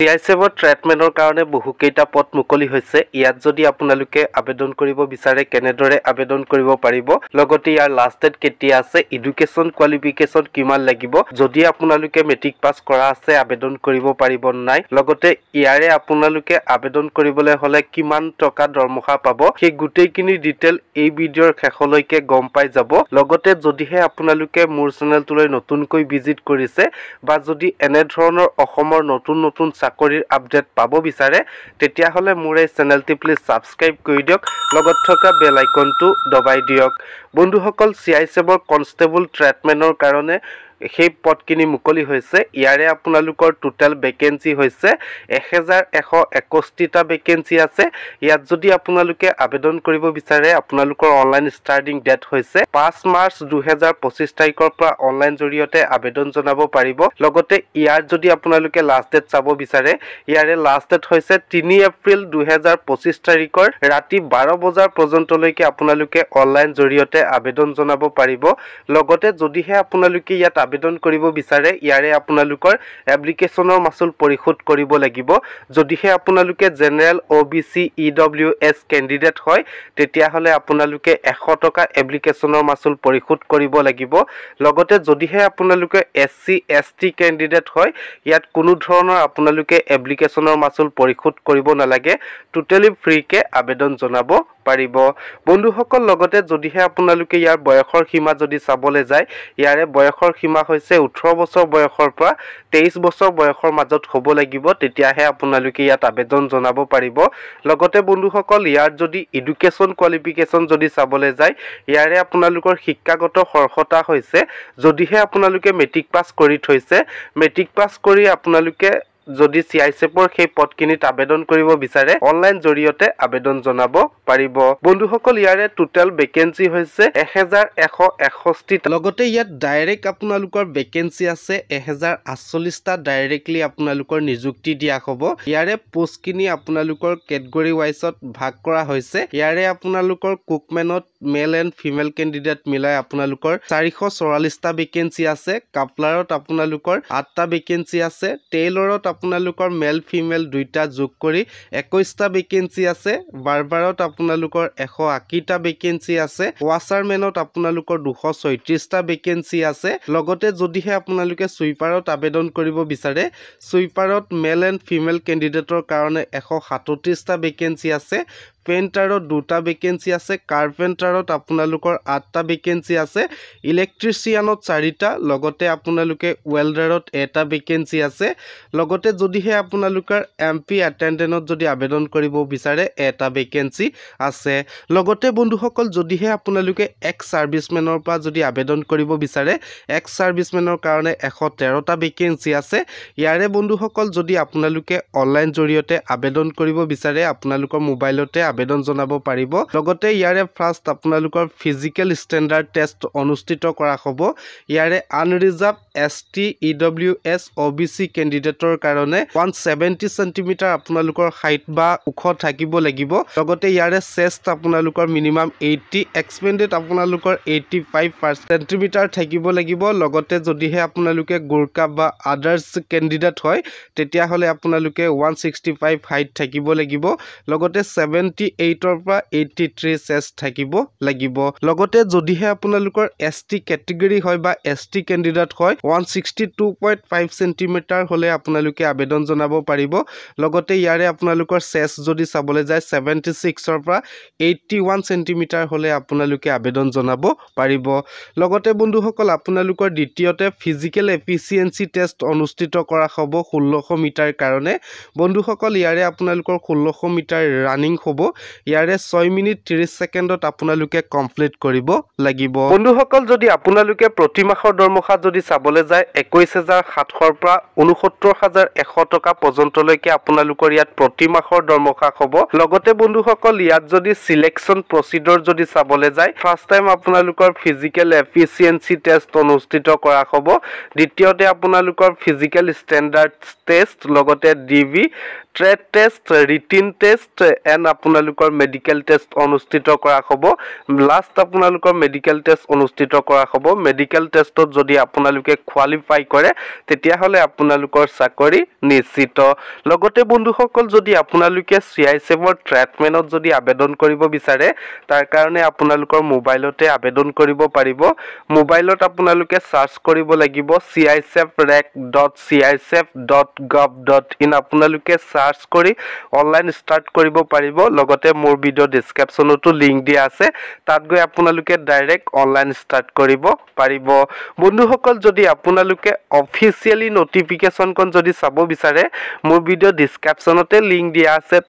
CISF ট্ৰিটমেণ্টৰ কাৰণে বহুকেইটা পদ মুকলি হৈছে। ইয়াত যদি আপোনালোকে আবেদন কৰিব বিচাৰে কেনেদৰে আবেদন কৰিব পাৰিব, লগতে ইয়াৰ লাষ্ট ডেট কেতিয়া আছে, এডুকেশ্যন কোৱালিফিকেশ্যন কিমান লাগিব, যদি আপোনালোকে মেট্ৰিক পাছ কৰা আছে আবেদন কৰিব পাৰিব নাই, লগতে ইয়াৰে আপোনালোকে আবেদন কৰিবলৈ হ'লে কিমান টকা দৰমহা পাব, সেই গোটেইখিনি ডিটেইল এই ভিডিঅ'ৰ শেষলৈকে গম পাই যাব। লগতে যদিহে আপোনালোকে মোৰ চেনেলটোলৈ নতুনকৈ ভিজিট কৰিছে বা যদি এনে ধৰণৰ অসমৰ নতুন নতুন চাকৰিৰ আপডেট পাব বিচাৰে তেতিয়াহ'লে মোৰ এই চেনেলটি প্লিজ সাবস্ক্ৰাইব কৰি দিয়ক, লগত থকা বেল আইকনটো দবাই দিয়ক। বন্ধুসকল, CISF কনষ্টেবল ট্ৰিটমেণ্টৰ কাৰণে সেই পদখিনি মুকলি হৈছে। ইয়াৰে আপোনালোকৰ টোটেল ভেকেঞ্চি হৈছে 1161টা ভেকেঞ্চি আছে। ইয়াত যদি আপোনালোকে আবেদন কৰিব বিচাৰে আপোনালোকৰ অনলাইন ষ্টাৰ্টিং ডেট হৈছে 5 মাৰ্চ 2025 তাৰিখৰ পৰা অনলাইন জৰিয়তে আবেদন জনাব পাৰিব। লগতে ইয়াৰ যদি আপোনালোকে লাষ্ট ডেট চাব বিচাৰে ইয়াৰে লাষ্ট ডেট হৈছে 3 এপ্ৰিল 2025 তাৰিখৰ ৰাতি 12 বজাৰ পৰ্যন্তলৈকে আপোনালোকে অনলাইন জৰিয়তে আবেদন জনাব পাৰিব। লগতে যদিহে আপোনালোকে ইয়াত আবেদন কৰিব বিচাৰে ইয়াৰে আপোনালোকৰ এপ্লিকেশ্যনৰ মাচুল পৰিশোধ কৰিব লাগিব। যদিহে আপোনালোকে জেনেৰেল OBC EWS কেণ্ডিডেট হয় তেতিয়াহ'লে আপোনালোকে 100 টকা এপ্লিকেশ্যনৰ মাচুল পৰিশোধ কৰিব লাগিব। লগতে যদিহে আপোনালোকে SC ST কেণ্ডিডেট হয় ইয়াত কোনো ধৰণৰ আপোনালোকে এপ্লিকেশ্যনৰ মাচুল পৰিশোধ কৰিব নালাগে, টোটেলি ফ্ৰীকে আবেদন জনাব পাৰিব। বন্ধুসকল, লগতে যদিহে আপোনালোকে ইয়াৰ বয়সৰ সীমা যদি চাবলৈ যায় ইয়াৰে বয়সৰ সীমা হৈছে 18 বছৰ বয়সৰ পৰা 23 বছৰ বয়সৰ মাজত হ'ব লাগিব, তেতিয়াহে আপোনালোকে ইয়াত আবেদন জনাব পাৰিব। লগতে বন্ধুসকল, ইয়াৰ যদি এডুকেশ্যন কোৱালিফিকেশ্যন যদি চাবলৈ যায় ইয়াৰে আপোনালোকৰ শিক্ষাগত অৰ্হতা হৈছে যদিহে আপোনালোকে মেট্ৰিক পাছ কৰি থৈছে, মেট্ৰিক পাছ কৰি আপোনালোকে যদি CISF সেই পদখিনিত আবেদন কৰিব বিচাৰে অনলাইন জৰিয়তে আবেদন জনাব পাৰিব। বন্ধুসকল, ইয়াৰে টোটেল ভেকেঞ্চি হৈছে 1161টা। লগতে ইয়াত ডাইৰেক্ট আপোনালোকৰ ভেকেঞ্চি আছে 1048টা, ডাইৰেক্টলি আপোনালোকৰ নিযুক্তি দিয়া হ'ব। ইয়াৰে পোষ্টখিনি আপোনালোকৰ কেটেগৰী ৱাইজত ভাগ কৰা হৈছে। ইয়াৰে আপোনালোকৰ কুকমেনত মেল এণ্ড ফিমেল কেণ্ডিডেট মিলাই আপোনালোকৰ 444টা ভেকেঞ্চি আছে। কাপলাৰত আপোনালোকৰ 8টা ভেকেঞ্চি আছে। টেইলৰত আপোনালোকৰ মেল ফিমেল দুইটা যোগ কৰি 21টা ভেকেঞ্চি আছে। বাৰ্বাৰত আপোনালোকৰ 180টা ভেকেঞ্চি আছে। ৱাছাৰমেনত আপোনালোকৰ 236টা ভেকেঞ্চি আছে। লগতে যদিহে আপোনালোকে সুইপাৰত আবেদন কৰিব বিচাৰে সুইপাৰত মেল এণ্ড ফিমেল কেণ্ডিডেটৰ কাৰণে 137টা ভেকেঞ্চি আছে। পেইণ্টাৰত 2টা ভেকেঞ্চি আছে। কাৰ্পেণ্টাৰত আপোনালোকৰ 8টা ভেকেঞ্চি আছে। ইলেক্ট্ৰিচিয়ানত 4টা, লগতে আপোনালোকে ৱেল্ডাৰত 1টা ভেকেঞ্চি আছে। লগতে যদিহে আপোনালোকৰ MP এটেণ্ডেণ্টত যদি আবেদন কৰিব বিচাৰে 1টা ভেকেঞ্চি আছে। লগতে বন্ধুসকল, যদিহে আপোনালোকে এক্স ছাৰ্ভিচমেনৰ পৰা যদি আবেদন কৰিব বিচাৰে এক্স ছাৰ্ভিচমেনৰ কাৰণে 113টা ভেকেঞ্চি আছে। ইয়াৰে বন্ধুসকল, যদি আপোনালোকে অনলাইন জৰিয়তে আবেদন কৰিব বিচাৰে আপোনালোকৰ মোবাইলতে আবেদন জনাব পাৰিব। লগতে ইয়াৰে ফাৰ্ষ্ট আপোনালোকৰ ফিজিকেল ষ্টেণ্ডাৰ্ড টেষ্ট অনুষ্ঠিত কৰা হ'ব। ইয়াৰে আনৰিজাৰ্ভ ST EWS OBC কেণ্ডিডেটৰ কাৰণে 170 সেণ্টিমিটাৰ আপোনালোকৰ হাইট বা ওখ থাকিব লাগিব। লগতে ইয়াৰে চেষ্ট আপোনালোকৰ মিনিমাম 80, এক্সপেণ্ডেড আপোনালোকৰ 85 সেণ্টিমিটাৰ থাকিব লাগিব। লগতে যদিহে আপোনালোকে গোৰ্খা বা আদাৰ্ছ কেণ্ডিডেট হয় তেতিয়াহ'লে আপোনালোকে 165 হাইট থাকিব লাগিব। লগতে 78ৰ পৰা 83 চেষ্ট থাকিব লাগিব। লগতে যদিহে আপোনালোকৰ ST কেটেগৰী হয় বা ST কেণ্ডিডেট হয় 162.5 সেণ্টিমিটাৰ হ'লে আপোনালোকে আবেদন জনাব পাৰিব। লগতে ইয়াৰে আপোনালোকৰ চেষ্ট যদি চাবলৈ যায় 76ৰ পৰা 81 সেণ্টিমিটাৰ হ'লে আপোনালোকে আবেদন জনাব পাৰিব। লগতে বন্ধুসকল, আপোনালোকৰ দ্বিতীয়তে ফিজিকেল এফিচিয়েঞ্চি টেষ্ট অনুষ্ঠিত কৰা হ'ব 1600 মিটাৰ কাৰণে। বন্ধুসকল, ইয়াৰে আপোনালোকৰ 1600 মিটাৰ ৰানিং হ'ব। ইয়াৰে 6 মিনিট 30 ছেকেণ্ডত আপোনালোকে কমপ্লিট কৰিব লাগিব। বন্ধুসকল, যদি আপোনালোকে প্ৰতি মাহৰ দৰমহা যদি চাবলৈ যায় 21,700ৰ পৰা 69,100 টকা পৰ্যন্তলৈকে আপোনালোকৰ ইয়াত প্ৰতি মাহৰ দৰমহা হ'ব। লগতে বন্ধুসকল, ইয়াত যদি সিলেকশ্যন প্ৰচিডৰ যদি চাবলৈ যায় ফাৰ্ষ্ট টাইম আপোনালোকৰ ফিজিকেল এফিচিয়েঞ্চি টেষ্ট অনুষ্ঠিত কৰা হ'ব। দ্বিতীয়তে আপোনালোকৰ ফিজিকেল ষ্টেণ্ডাৰ্ড টেষ্ট, লগতে DV trade test, written test and আপোনালোকৰ মেডিকেল টেষ্ট অনুষ্ঠিত কৰা হ'ব। লাষ্ট আপোনালোকৰ মেডিকেল টেষ্ট অনুষ্ঠিত কৰা হ'ব। মেডিকেল টেষ্টত যদি আপোনালোকে কোৱালিফাই কৰে তেতিয়াহ'লে আপোনালোকৰ চাকৰি নিশ্চিত লগতে বন্ধুসকল যদি আপোনালোকে CISFৰ ট্ৰেটমেনত যদি আবেদন কৰিব বিচাৰে তাৰ কাৰণে আপোনালোকৰ মোবাইলতে আবেদন কৰিব পাৰিব মোবাইলত আপোনালোকে সাৰ্চ কৰিব লাগিব cisfrec.cisf.gov.in আপোনালোকে সাৰ্চ কৰি অনলাইন ষ্টাৰ্ট কৰিব পাৰিব লগতে মোৰ ভিডিও ডেসক্ৰিপচনতো লিংক দিয়া আছে তাত গৈ আপোনালোকে ডাইৰেক্ট অনলাইন ষ্টাৰ্ট কৰিব পাৰিব বন্ধুসকল যদি আপোনালোকে অফিচিয়ালি নটিফিকেশনখন যদি চাব বিচাৰে মোৰ ভিডিও ডেসক্ৰিপচনতে লিংক দিয়া আছে